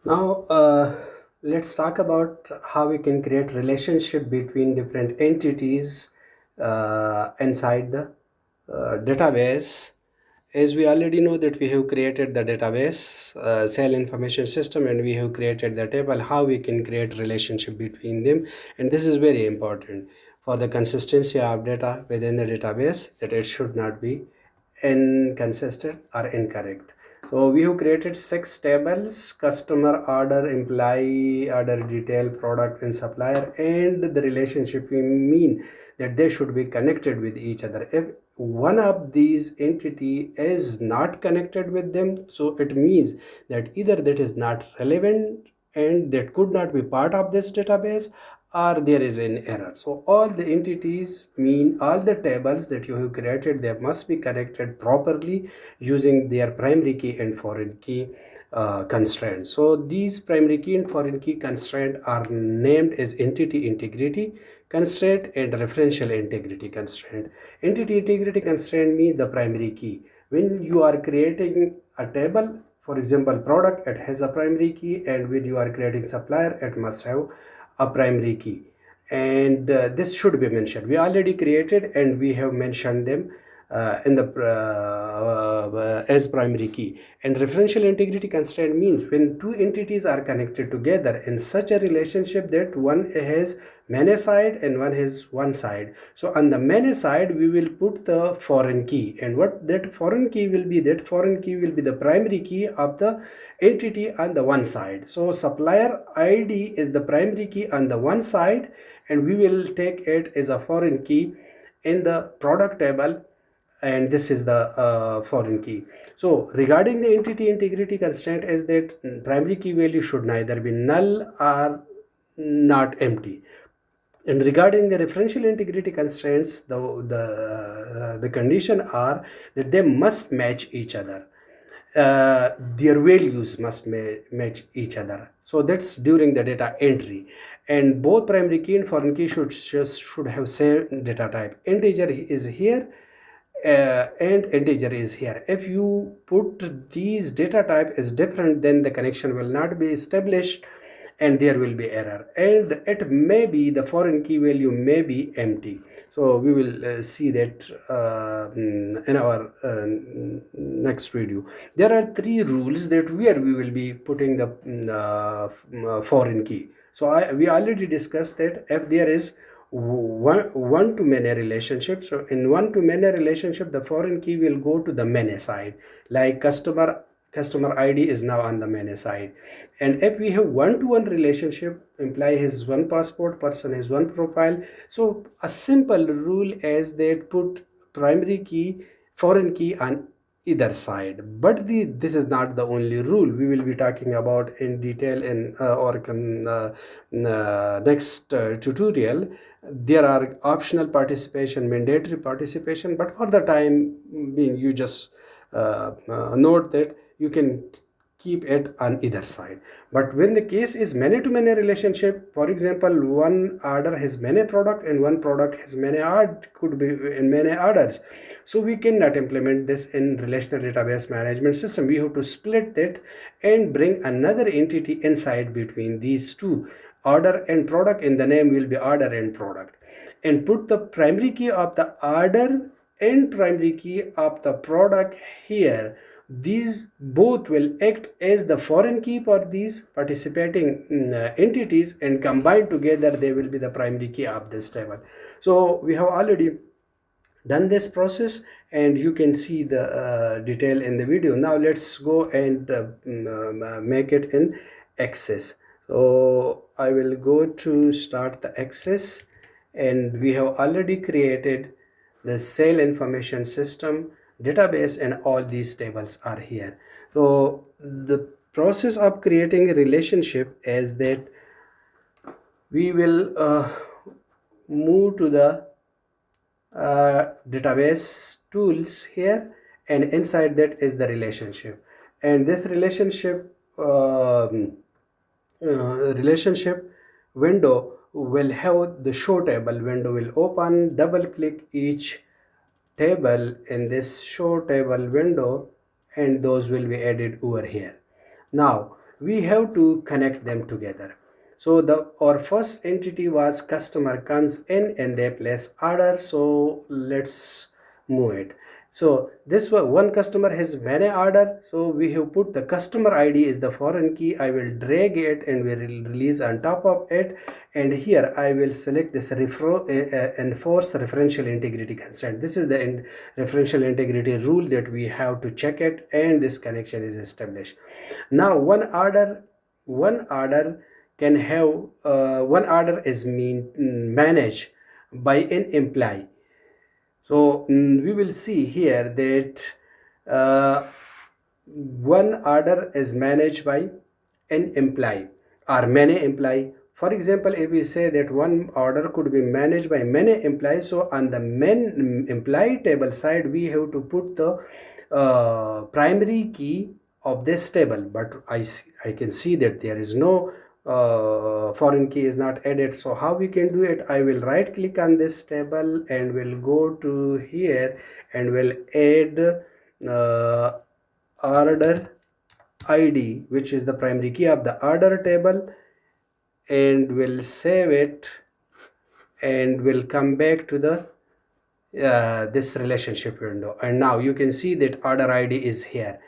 Now, let's talk about how we can create relationship between different entities inside the database. As we already know that we have created the database, cell information system, and we have created the table, how we can create relationship between them. And this is very important for the consistency of data within the database, that it should not be inconsistent or incorrect. So we have created 6 tables: customer, order, employee, order detail, product and supplier. And the relationship, we mean that they should be connected with each other. If one of these entity is not connected with them, so it means that either that is not relevant and that could not be part of this database, or there is an error. So all the entities mean all the tables that you have created, they must be connected properly using their primary key and foreign key constraints. So these primary key and foreign key constraint are named as entity integrity constraint and referential integrity constraint. Entity integrity constraint means the primary key. When you are creating a table, for example product, it has a primary key, and when you are creating supplier, it must have a primary key. And this should be mentioned. We already created and we have mentioned them in the as primary key. And referential integrity constraint means when two entities are connected together in such a relationship that one has many side and one has one side. So on the many side we will put the foreign key, and what that foreign key will be, that foreign key will be the primary key of the entity on the one side. So supplier ID is the primary key on the one side, and we will take it as a foreign key in the product table, and this is the foreign key. So regarding the entity integrity constraint is that primary key value should neither be null or not empty. And regarding the referential integrity constraints, the condition are that they must match each other. Their values must match each other. So that's during the data entry. And both primary key and foreign key should have same data type. Integer is here and integer is here. If you put these data type as different, then the connection will not be established and there will be error, and it may be the foreign key value may be empty. So we will see that in our next video. There are 3 rules that where we will be putting the foreign key. So we already discussed that if there is one to many relationship, so in one to many relationship the foreign key will go to the many side, like customer ID is now on the many side. And if we have one-to-one relationship, employee has one passport, person has one profile. So a simple rule is that put primary key, foreign key on either side. But this is not the only rule. We will be talking about in detail in next tutorial. There are optional participation, mandatory participation, but for the time being you just note that you can keep it on either side. But when the case is many to many relationship, for example one order has many product and one product has many could be in many orders, so we cannot implement this in relational database management system. We have to split that and bring another entity inside between these two, order and product, and the name will be order and product, and put the primary key of the order and primary key of the product here. These both will act as the foreign key for these participating entities, and combined together they will be the primary key of this table. So we have already done this process and you can see the detail in the video. Now let's go and make it in access. So I will go to start the access, and we have already created the cell information system database, and all these tables are here. So the process of creating a relationship is that we will move to the database tools here, and inside that is the relationship. And this relationship window will have the show table window will open. Double click each table in this show table window and those will be added over here. Now we have to connect them together. So the our first entity was customer comes in and they place order. So let's move it. So this one customer has many order. So we have put the customer ID is the foreign key. I will drag it and we will release on top of it. And here I will select this enforce referential integrity constraint. This is the referential integrity rule that we have to check it, and this connection is established. Now one order can have one order is managed by an employee. So we will see here that uh, one order is managed by an employee or many employee. For example, if we say that one order could be managed by many employees, so on the main employee table side we have to put the primary key of this table, but I can see that there is no foreign key is not added. So how we can do it? I will right click on this table and will go to here and will add uh, order ID, which is the primary key of the order table, and will save it and will come back to the this relationship window. And now you can see that order ID is here.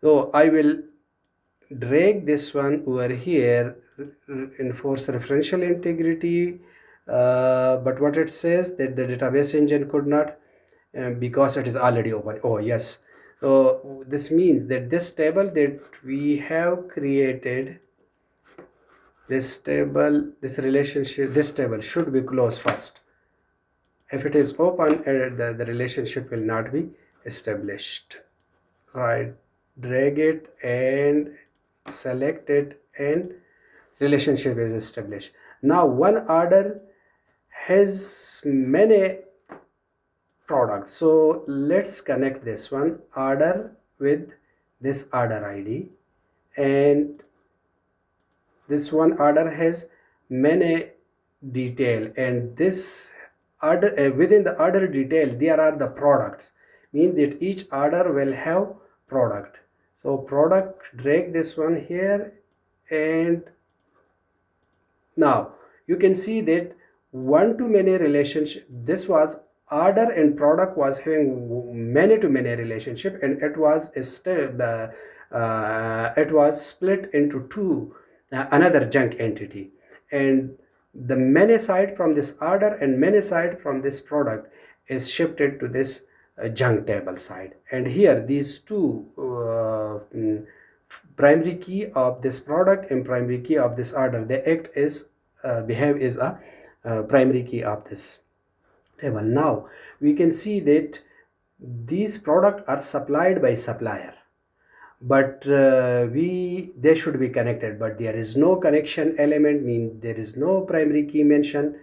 So I will drag this one over here, enforce referential integrity, but what it says that the database engine could not, because it is already open. Oh yes, so this means that this table that we have created, this table, this relationship, this table should be closed first. If it is open, the relationship will not be established. Right, drag it and select it, and relationship is established. Now one order has many products, so let's connect this one order with this order ID, and this one order has many detail, and this order within the order detail there are the products, mean that each order will have product. So product, drag this one here, and now you can see that one to many relationship, this was order and product was having many to many relationship, and it was it was split into two another junk entity, and the many side from this order and many side from this product is shifted to this junk table side. And here these two primary key of this product and primary key of this order, they act as behave as a primary key of this table. Now we can see that these products are supplied by supplier, but they should be connected, but there is no connection element, mean there is no primary key mention,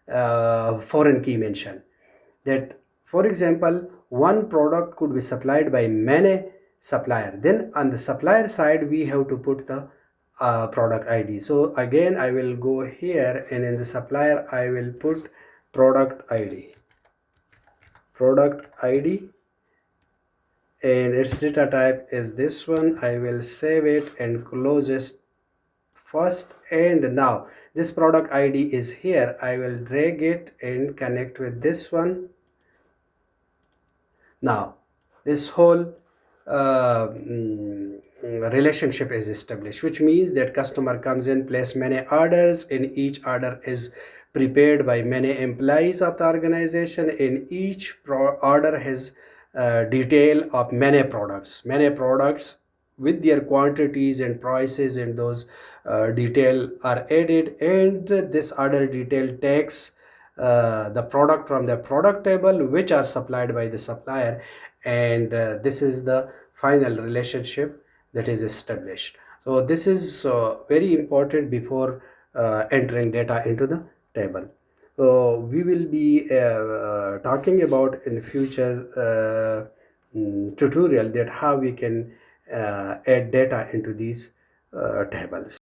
foreign key mention. That for example one product could be supplied by many supplier, then on the supplier side we have to put the product ID. So again I will go here, and in the supplier I will put product ID, and its data type is this one. I will save it and close it first, and now this product ID is here. I will drag it and connect with this one. Now this whole relationship is established, which means that customer comes in, place many orders, and each order is prepared by many employees of the organization, and each order has detail of many products with their quantities and prices, and those detail are added, and this order detail takes the product from the product table which are supplied by the supplier, and this is the final relationship that is established. So this is very important before entering data into the table. So we will be talking about in future tutorial that how we can add data into these tables.